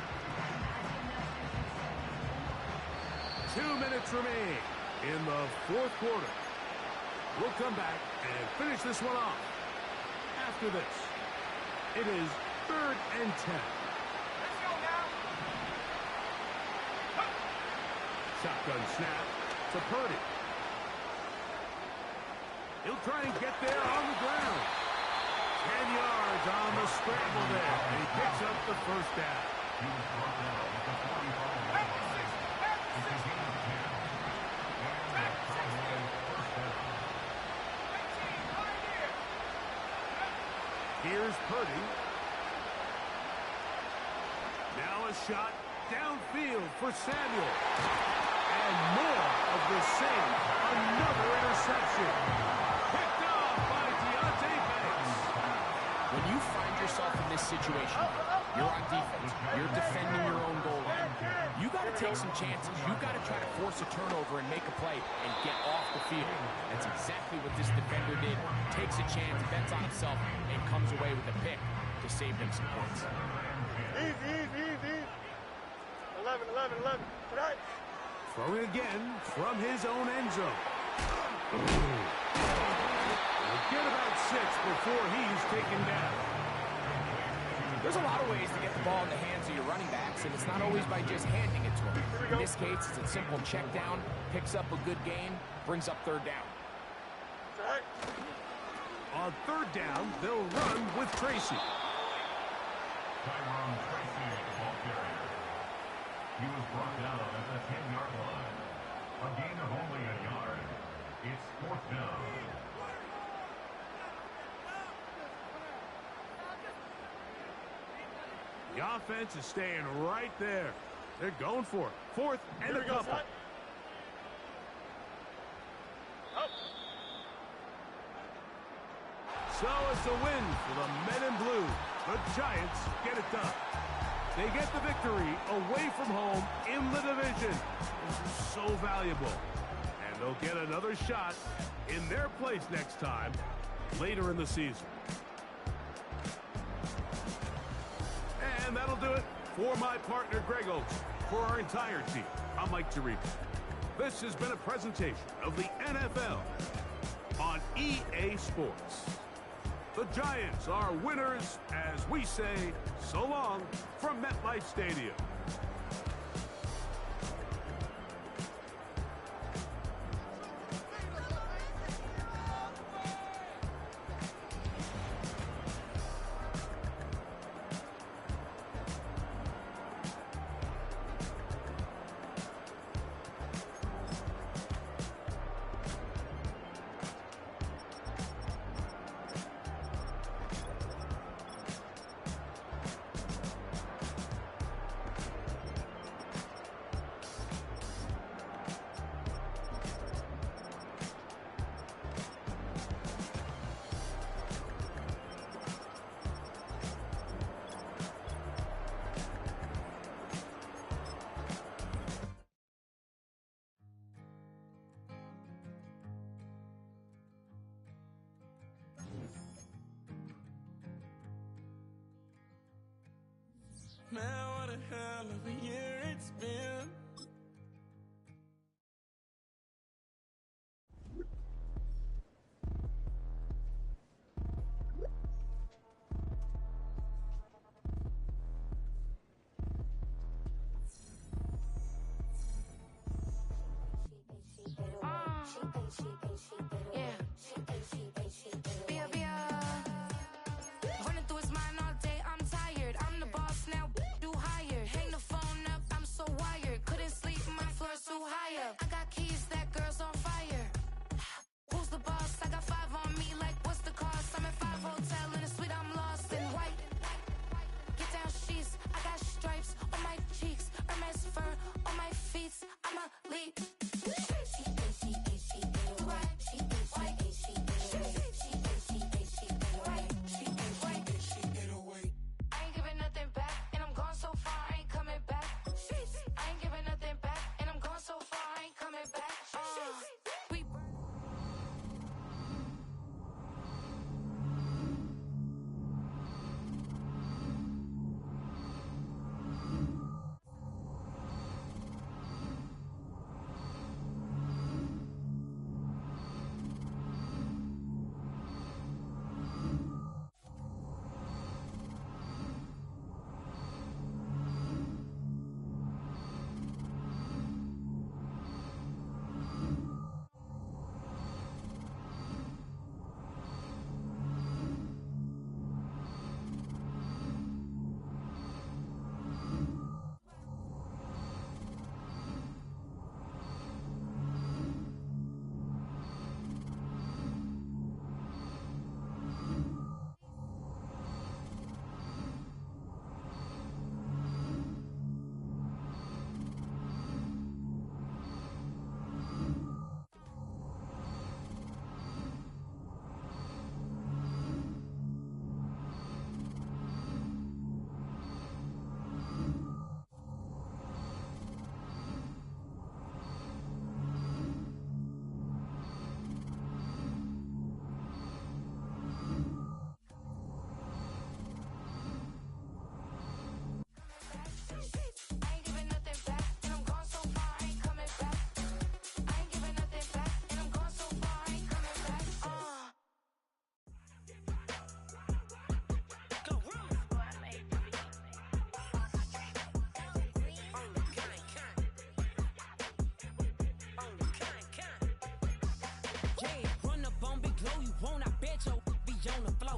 Speaker 4: 2 minutes remain in the 4th quarter. We'll come back and finish this one off. After this, it is 3rd and 10.
Speaker 2: Let's go now.
Speaker 4: Shotgun snap to Purdy. He'll try and get there on the ground. 10 yards on the scramble there. And he picks up the 1st down.
Speaker 5: He was brought down at the 45.
Speaker 4: Here's Purdy. Now a shot downfield for Samuel. And more of the same. Another interception. Picked off by Deontay Banks.
Speaker 6: When you find yourself in this situation, you're on defense, you're defending your own goal line, you got to take some chances. You got to try to force a turnover and make a play and get off the field. That's exactly what this defender did. Takes a chance, bets on himself, and comes away with a pick to save them some points.
Speaker 2: Easy. 11. Tonight.
Speaker 4: Throwing again from his own end zone. We'll get about 6 before he's taken down.
Speaker 6: There's a lot of ways to get the ball in the hands of your running backs, and it's not always by just handing it to them. In this case, it's a simple check down, picks up a good gain, brings up 3rd down.
Speaker 4: On 3rd down, they'll run with Tracy.
Speaker 5: Tyrone Tracy, ball carrier. He was brought down at the 10-yard line. A gain of only a yard. It's 4th down.
Speaker 4: The offense is staying right there. They're going for it. 4th and a couple. So it's a win for the men in blue. The Giants get it done. They get the victory away from home in the division. This is so valuable. And they'll get another shot in their place next time, later in the season. And that'll do it for my partner, Greg Olson. For our entire team, I'm Mike Tirico. This has been a presentation of the NFL on EA Sports. The Giants are winners as we say so long from MetLife Stadium.
Speaker 7: Man, what a hell of a year it's been.
Speaker 8: Running through his mind all day, I'm tired. I'm the boss now, do higher. Hang the phone up, I'm so wired. Couldn't sleep, my floor's too high up. I got keys, that girl's on fire. Who's the boss? I got 5 on me, like what's the cost? I'm at 5 hotel in a suite, I'm lost in white. Get down sheets, I got stripes on my cheeks. Hermes fur on my feet, I'm a lead.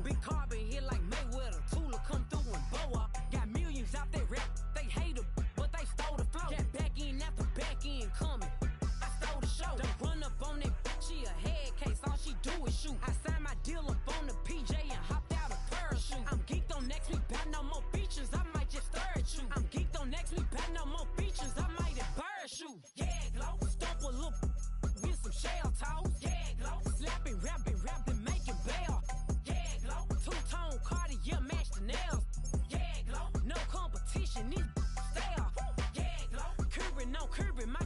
Speaker 1: Big carbon hit like Mayweather. Tula come through and blow up. Got millions out there rap. They hate her, but they stole the flow. Got back in after back in coming. I stole the show. Don't run up on that. She a head case. All she do is shoot. I signed my deal up on the PJ and hopped out a parachute. I'm geeked on next week. Back no more features. I might just stare at you. I'm geeked on next week. Back no more features. I might embarrass you. Yeah, glow. Stomp a little with some shell toes. Yeah, glow. Slapping, rapping, making bail. Two-tone Cartier match the nails. Yeah, glow. No competition, these stale. Yeah, glow. Curbing, no curbing, my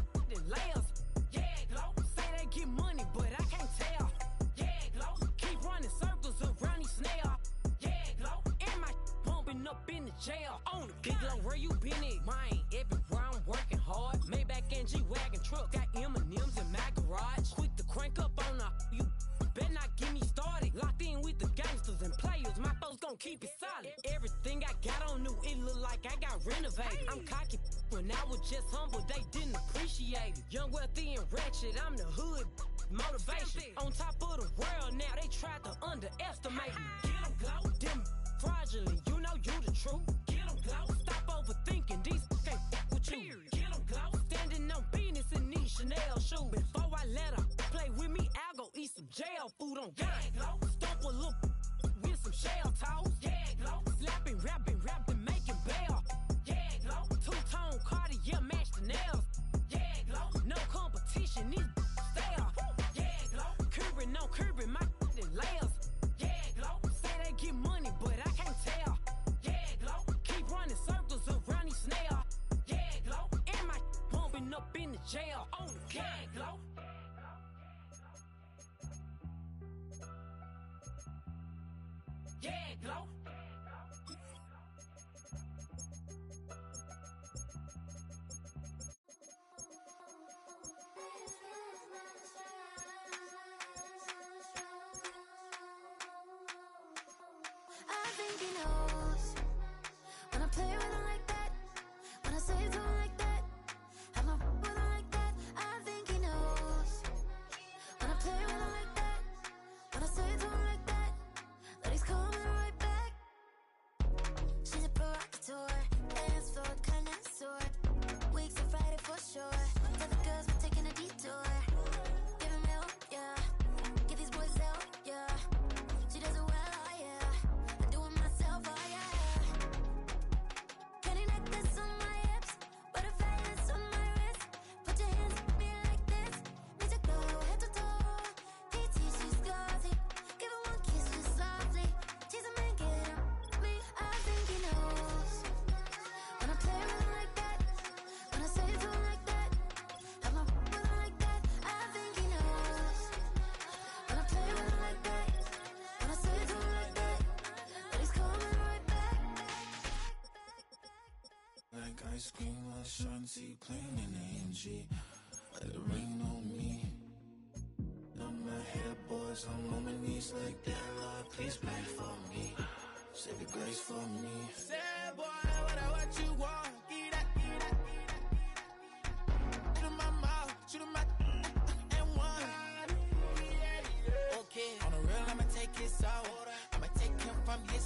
Speaker 1: layers. Yeah, glow. Say they get money, but I can't tell. Yeah, glow. Keep running circles around these snails. Yeah, glow. And my bumping up in the jail on it. Big low, where you been at? Mine, everywhere I'm working hard. Maybach and G-Wagon truck, got M&M's in my garage. Quick to crank up on her, you better not get me started. Locked in with the gangsters and players, my folks gon' keep it solid. Everything I got on new, it look like I got renovated. I'm cocky when I was just humble, they didn't appreciate it. Young, wealthy, and ratchet, I'm the hood motivation. On top of the world now, they tried to underestimate me. Get 'em glow, them fraudulent, you know you the truth. Get 'em glow, stop overthinking, these can't fuck with you. Get 'em glow, standing on business in these Chanel shoes. Before I let her play with me, I'll go eat some jail food on God. Stomp a little with some shell toes. Yeah, glow, slapping, rapping, making bail. Yeah, glow, two-tone Cartier match the nails. Yeah, glow, no competition, these stale. Yeah, glow, curbing, no curbing, my layers. Yeah, glow, say they get money, but I can't tell. Yeah, glow, keep running circles around these snails. Yeah, glow, and my bumping up in the jail. On the yeah, glow. Yeah, glow.
Speaker 8: I think he knows when I play with him like that, when I say to him like that, have my with him like that. I think he knows when I play with him like that, when I say to him like that, that he's coming right back. She's a provocateur, dance floor connoisseur, weeks of Friday for sure. Tell the girls we're taking a detour. Give him hell, yeah. Give these boys hell, yeah. She does it well, oh yeah. I do it myself, oh yeah. Candy necklace on my hips, butterflies on my wrist. Put your hands on me like this. Need to go head to toe. DT, she's gauzy. Give her one kiss just softly. She's a man, get him me. I think he knows when I play with him like that, when I say to him like that, have my with him like that. I think he knows when I play with him like that, when I say to him like that, that he's coming right back.
Speaker 7: Like ice cream, a shanty plain in AMG. Let it rain on me. On my head, boys, I'm on my knees like that. Lord, please pray for me. Save your grace for me. Say, boy, what you want? Get that. Shoot in my mouth, shoot in my and one. Okay, on the real, I'ma take his soul. I'ma take him from his.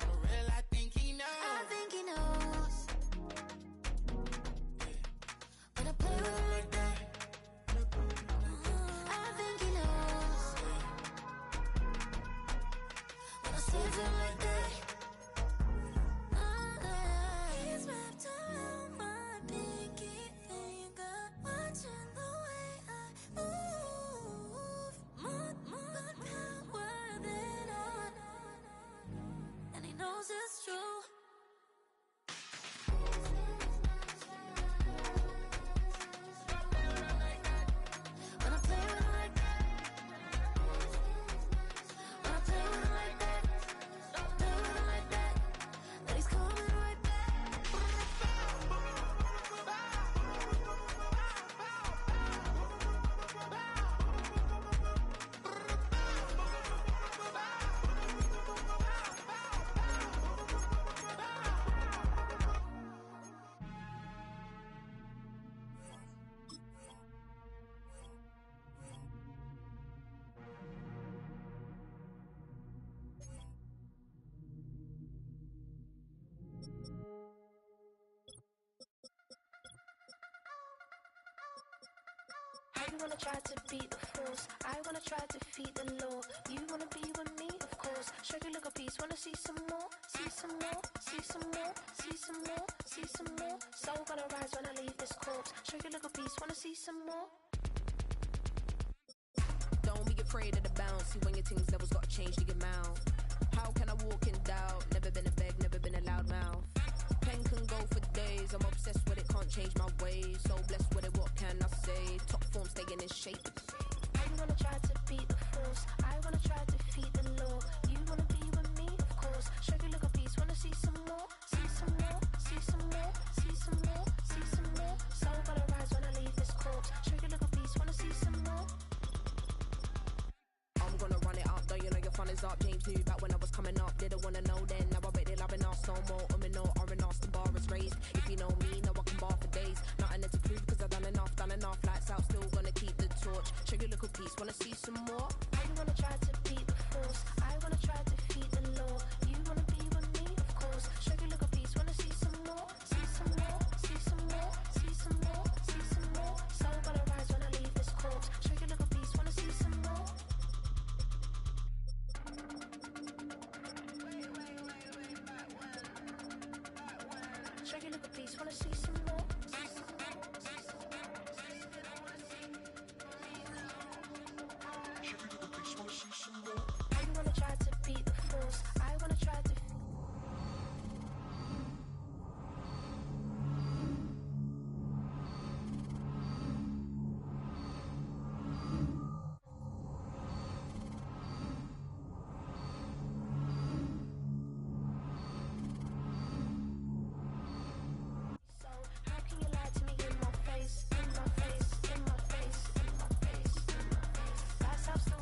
Speaker 7: On the real, I think he knows.
Speaker 8: I think he knows when I play with him like that. I think he knows when I say to him like that. He's wrapped around my pinky finger, watching the way I move. More power than on, and he knows it's true. When I play with him like that, when I play with him like that, play with him like that, that he's coming right back.
Speaker 9: You wanna try to beat the force, I wanna try to defeat the law. You wanna be with me, of course. Show you look a piece, wanna see some more, see some more, see some more, see some more, see some more. Soul gonna rise when I leave this corpse. Show you look a piece, wanna see some more.
Speaker 3: Don't be afraid of the bounce. See when your things levels got to change to your mouth. How can I walk in doubt? Never been a beg, never been a loud mouth. Pen can go for days. I'm obsessed with it, can't change my ways. So blessed with it, what can I say? Top form staying in shape.
Speaker 9: You wanna try to beat the force, I wanna try to defeat the law. You wanna be with me, of course. Show you look a piece, wanna see some more.
Speaker 10: dollars up. James knew back when I was coming up. Didn't wanna know then. Now I bet they loving us no more. No, R&R, the bar is raised. If you know me, now I can bar for days. Nothing left to prove cause I've done enough. Lights out, still gonna keep the torch. Show you a little piece, wanna see some more?
Speaker 9: I wanna try to beat the force. I wanna try to defeat the law. You wanna be with me, of course. Show you a little piece, wanna see some more? See some more, see some more, see some more, see some more. Soul gonna rise when I leave this corpse. Show you a little piece, wanna see some more? Show you a little piece, wanna see some more? I wanna try to beat the force. I wanna try to. So, how can you lie to me in my face? In my face, in my face, in my face, in my face. That's how so.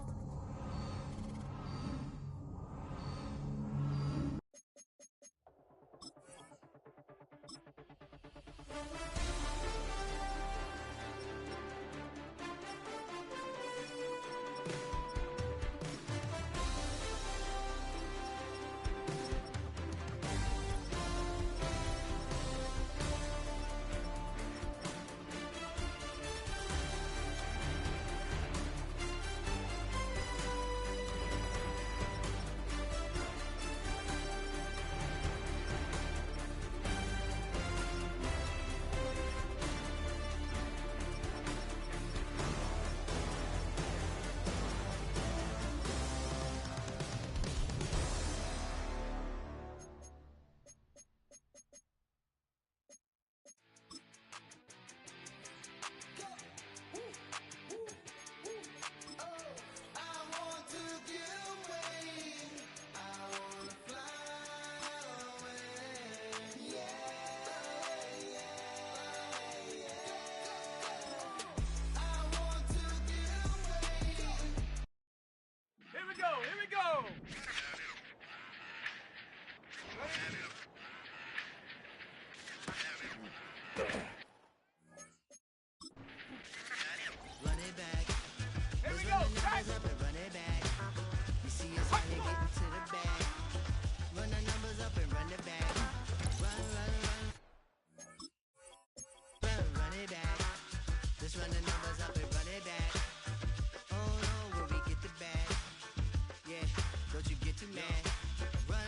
Speaker 2: Here we go.
Speaker 11: Run it back.
Speaker 2: Here we
Speaker 11: Let's
Speaker 2: go.
Speaker 11: run the numbers up and run it back. You see us trying to get into the bag. Run the numbers up and run it back. Run, run, run. Run it back. Let's run the numbers up and run it back. Oh no, will we get the bag? Yeah, don't you get too mad. Run,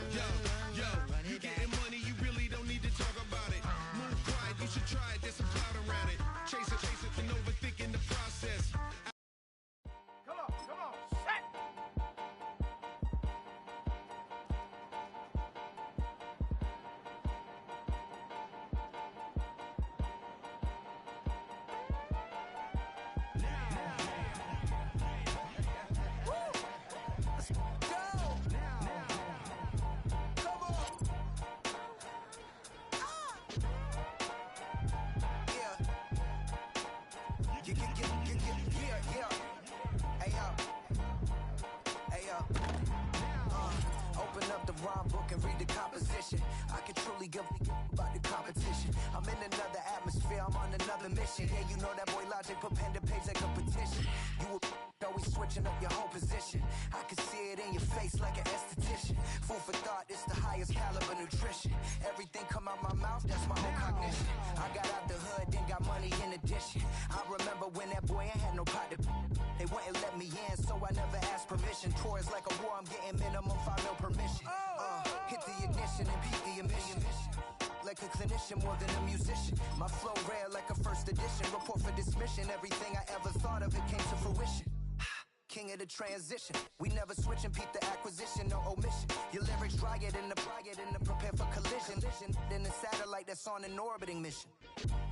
Speaker 11: run it
Speaker 12: you
Speaker 11: back.
Speaker 12: getting money, you really don't need to talk about it. Move quiet, you should try it, there's some clout around it. Chase it, and overthinking the process.
Speaker 2: Come on, set.
Speaker 11: Open up the rhyme book and read the composition. I can truly give about the competition. I'm in another atmosphere, I'm on another mission. Yeah, you know that boy Logic put pen to page like a petition. You always switching up your whole position. I can see it in your face like an esthetician. Food for thought, it's the highest caliber nutrition. Everything come out my mouth, that's my whole cognition. I got out the hood, then got money in addition. I remember when that boy ain't had no pot to. They wouldn't let me in, so I never asked permission. Tours like a war, I'm getting minimum 5 mil permission. Hit the ignition and beat the emission. Like a clinician more than a musician. My flow rare like a first edition. Report for dismission. Everything I ever thought of, it came to fruition. King of the transition. We never switch and peep the acquisition, no omission. Your lyrics dry it in the prepare for collision. Then the satellite that's on an orbiting mission.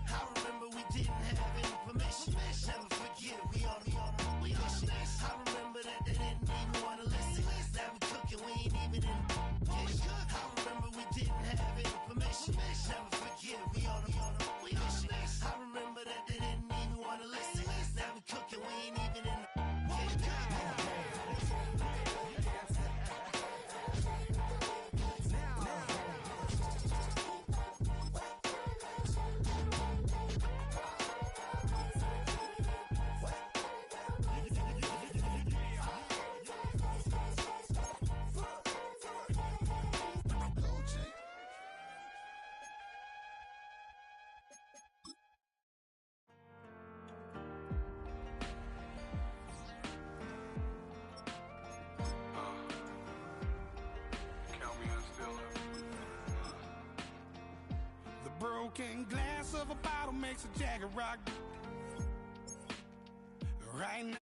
Speaker 7: I remember we didn't have any permission. Never forget, we on mission. I remember that they didn't even want to listen. Now we cooking, we ain't even in the kitchen. I remember we didn't have any permission. Never forget, we on mission. I remember that they didn't even want to listen. Now we cooking, we ain't even in the kitchen.
Speaker 13: broken glass of a bottle makes a Jagger rock. Right now.